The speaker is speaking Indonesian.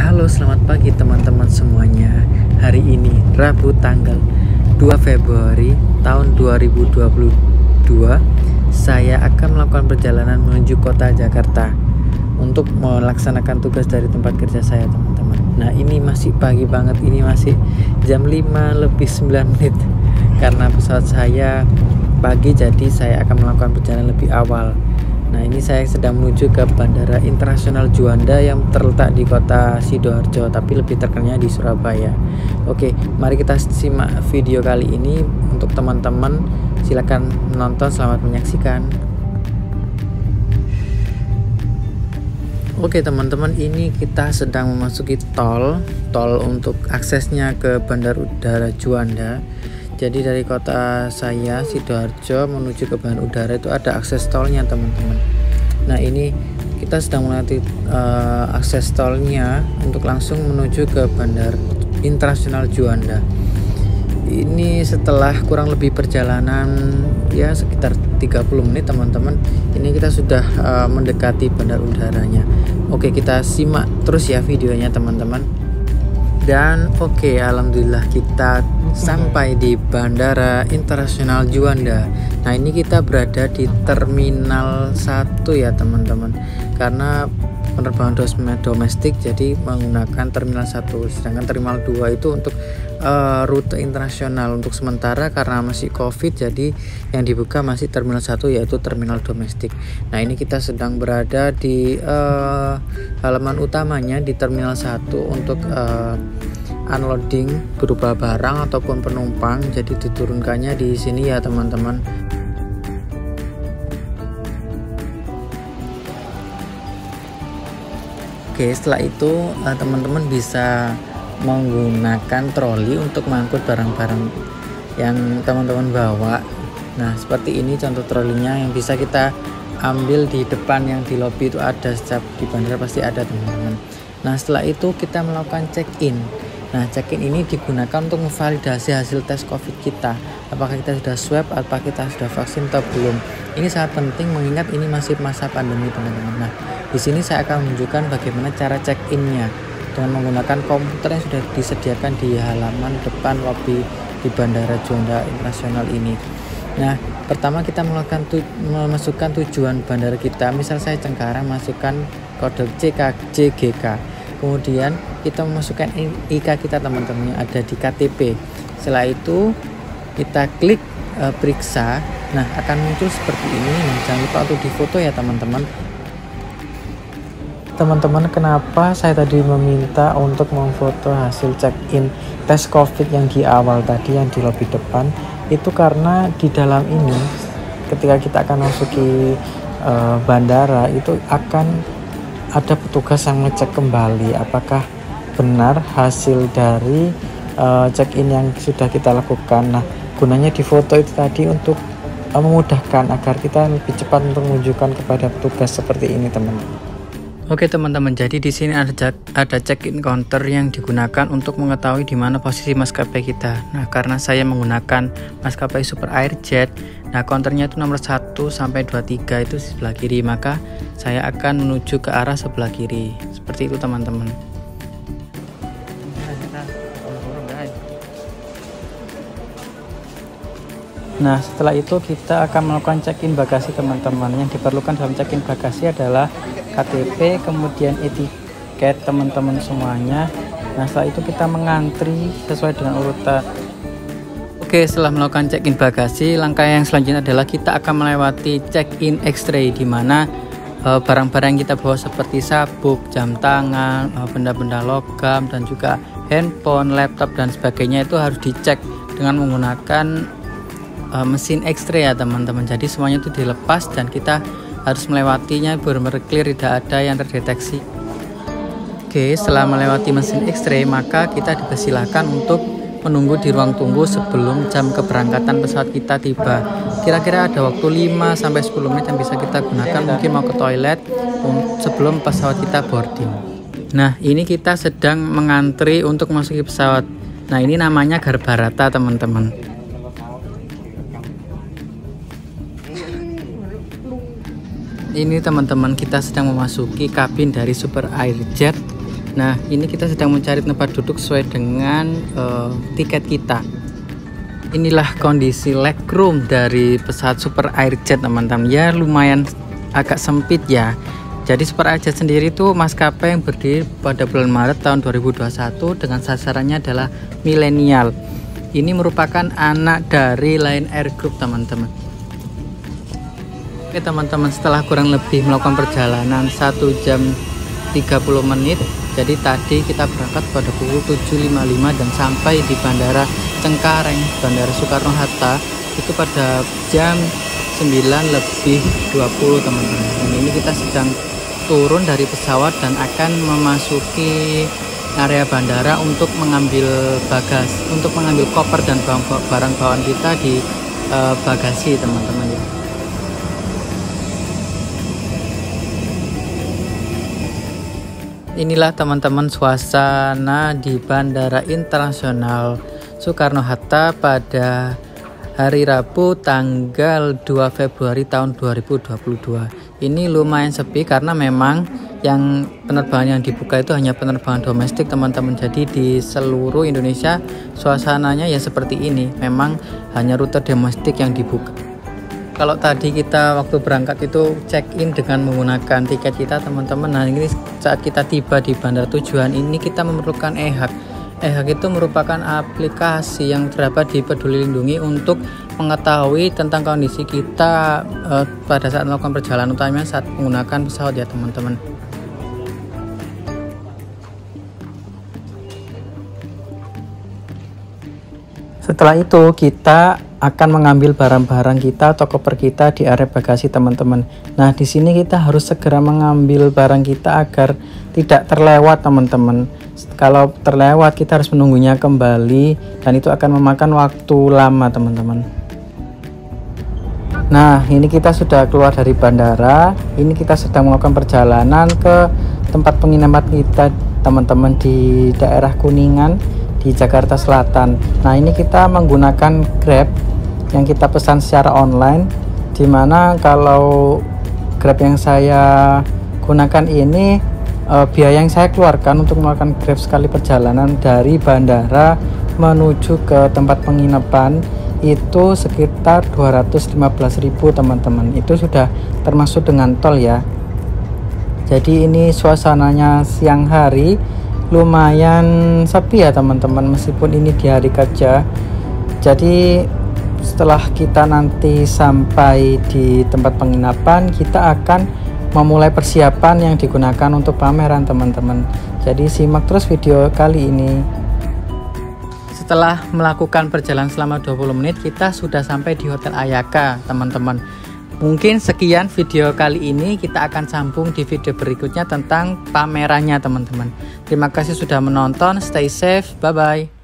Halo, selamat pagi teman-teman semuanya. Hari ini Rabu tanggal 2 Februari tahun 2022. Saya akan melakukan perjalanan menuju kota Jakarta untuk melaksanakan tugas dari tempat kerja saya, teman-teman. Nah, ini masih pagi banget, ini masih jam 5 lebih 9 menit. Karena pesawat saya pagi, jadi saya akan melakukan perjalanan lebih awal. Nah, ini saya sedang menuju ke Bandara Internasional Juanda yang terletak di kota Sidoarjo, tapi lebih terkenalnya di Surabaya. Oke, mari kita simak video kali ini. Untuk teman-teman, silakan menonton, selamat menyaksikan. Oke teman-teman, ini kita sedang memasuki tol untuk aksesnya ke Bandara Udara Juanda. Jadi dari kota saya Sidoarjo menuju ke Bandara Udara itu ada akses tolnya, teman-teman. Nah, ini kita sedang melewati akses tolnya untuk langsung menuju ke Bandara Internasional Juanda. Ini setelah kurang lebih perjalanan ya sekitar 30 menit, teman-teman. Ini kita sudah mendekati bandara udaranya. Oke, kita simak terus ya videonya, teman-teman. Dan oke, alhamdulillah kita sampai di Bandara Internasional Juanda. Nah, ini kita berada di Terminal 1 ya, teman-teman. Karena penerbangan domestik jadi menggunakan Terminal 1, sedangkan Terminal 2 itu untuk rute internasional. Untuk sementara karena masih Covid, jadi yang dibuka masih Terminal 1 yaitu terminal domestik. Nah, ini kita sedang berada di halaman utamanya di Terminal 1 untuk unloading berupa barang ataupun penumpang. Jadi diturunkannya di sini ya, teman-teman. Oke, setelah itu teman-teman bisa menggunakan troli untuk mengangkut barang-barang yang teman-teman bawa. Nah, seperti ini contoh trolinya yang bisa kita ambil di depan, yang di lobi itu ada, setiap di bandara pasti ada, teman-teman. Nah, setelah itu kita melakukan check-in. Nah, check-in ini digunakan untuk memvalidasi hasil tes COVID kita. Apakah kita sudah swab, apakah kita sudah vaksin atau belum. Ini sangat penting mengingat ini masih masa pandemi, teman-teman. Nah, di sini saya akan menunjukkan bagaimana cara check-in-nya dengan menggunakan komputer yang sudah disediakan di halaman depan lobi di Bandara Juanda Internasional ini. Nah, pertama kita memasukkan tujuan bandara kita. Misal saya Cengkareng, masukkan kode CKJGK. Kemudian kita memasukkan IK kita, teman-teman, yang ada di KTP. Setelah itu kita klik periksa. Nah, akan muncul seperti ini. Nah, jangan lupa untuk difoto ya, teman-teman. Teman-teman, kenapa saya tadi meminta untuk memfoto hasil check-in tes COVID yang di awal tadi, yang di lobi depan, itu karena di dalam ini ketika kita akan masuki bandara itu akan ada petugas yang ngecek kembali apakah benar hasil dari check-in yang sudah kita lakukan. Nah, gunanya di foto itu tadi untuk memudahkan agar kita lebih cepat untuk menunjukkan kepada petugas seperti ini, teman-teman. Oke, teman-teman, jadi di sini ada check-in counter yang digunakan untuk mengetahui di mana posisi maskapai kita. Nah, karena saya menggunakan maskapai Super Airjet, nah counternya itu nomor 1 sampai 23 itu sebelah kiri, maka saya akan menuju ke arah sebelah kiri. Seperti itu, teman-teman. Nah, setelah itu kita akan melakukan check-in bagasi, teman-teman. Yang diperlukan dalam check-in bagasi adalah KTP, kemudian etiket, teman-teman semuanya. Nah, setelah itu kita mengantri sesuai dengan urutan. Oke, setelah melakukan check-in bagasi, langkah yang selanjutnya adalah kita akan melewati check-in X-ray, di mana barang-barang yang kita bawa seperti sabuk, jam tangan, benda-benda logam, dan juga handphone, laptop, dan sebagainya itu harus dicek dengan menggunakan mesin X-ray ya, teman-teman. Jadi semuanya itu dilepas dan kita harus melewatinya benar-benar clear, tidak ada yang terdeteksi. Oke, setelah melewati mesin X-ray, maka kita dipersilahkan untuk menunggu di ruang tunggu sebelum jam keberangkatan pesawat kita tiba. Kira-kira ada waktu 5-10 menit yang bisa kita gunakan, mungkin mau ke toilet sebelum pesawat kita boarding. Nah, ini kita sedang mengantri untuk memasuki pesawat. Nah, ini namanya Garbarata, teman-teman. Ini teman-teman, kita sedang memasuki kabin dari Super Airjet Nah, ini kita sedang mencari tempat duduk sesuai dengan tiket kita. Inilah kondisi legroom dari pesawat Super Airjet, teman-teman. Ya, lumayan agak sempit ya. Jadi Super Airjet sendiri itu maskapai yang berdiri pada bulan Maret tahun 2021 dengan sasarannya adalah milenial. Ini merupakan anak dari Lion Air Group, teman-teman. Oke teman-teman, setelah kurang lebih melakukan perjalanan 1 jam 30 menit. Jadi tadi kita berangkat pada pukul 7.55 dan sampai di Bandara Cengkareng, Bandara Soekarno-Hatta itu pada jam 9:20, teman-teman. Dan ini kita sedang turun dari pesawat dan akan memasuki area bandara untuk mengambil bagasi, untuk mengambil koper dan barang bawaan kita di bagasi, teman-teman ya. Inilah teman-teman suasana di Bandara Internasional Soekarno-Hatta pada hari Rabu tanggal 2 Februari tahun 2022. Ini lumayan sepi karena memang yang penerbangan yang dibuka itu hanya penerbangan domestik, teman-teman. Jadi di seluruh Indonesia suasananya ya seperti ini. Memang hanya rute domestik yang dibuka. Kalau tadi kita waktu berangkat itu check-in dengan menggunakan tiket kita, teman-teman. Nah, ini saat kita tiba di bandara tujuan ini kita memerlukan e-haq. e-haq itu merupakan aplikasi yang terdapat di Peduli Lindungi untuk mengetahui tentang kondisi kita pada saat melakukan perjalanan, utamanya saat menggunakan pesawat ya, teman-teman. Setelah itu kita akan mengambil barang-barang kita atau koper kita di area bagasi, teman-teman. Nah, di sini kita harus segera mengambil barang kita agar tidak terlewat, teman-teman. Kalau terlewat kita harus menunggunya kembali dan itu akan memakan waktu lama, teman-teman. Nah, ini kita sudah keluar dari bandara. Ini kita sedang melakukan perjalanan ke tempat penginapan kita, teman-teman, di daerah Kuningan di Jakarta Selatan. Nah, ini kita menggunakan Grab yang kita pesan secara online, dimana kalau Grab yang saya gunakan ini biaya yang saya keluarkan untuk melakukan Grab sekali perjalanan dari bandara menuju ke tempat penginapan itu sekitar 215.000, teman-teman. Itu sudah termasuk dengan tol ya. Jadi ini suasananya siang hari lumayan sepi ya, teman-teman, meskipun ini di hari kerja. Jadi setelah kita nanti sampai di tempat penginapan, kita akan memulai persiapan yang digunakan untuk pameran, teman-teman. Jadi simak terus video kali ini. Setelah melakukan perjalanan selama 20 menit, kita sudah sampai di Hotel Ayaka, teman-teman. Mungkin sekian video kali ini, kita akan sambung di video berikutnya tentang pamerannya, teman-teman. Terima kasih sudah menonton, stay safe, bye-bye.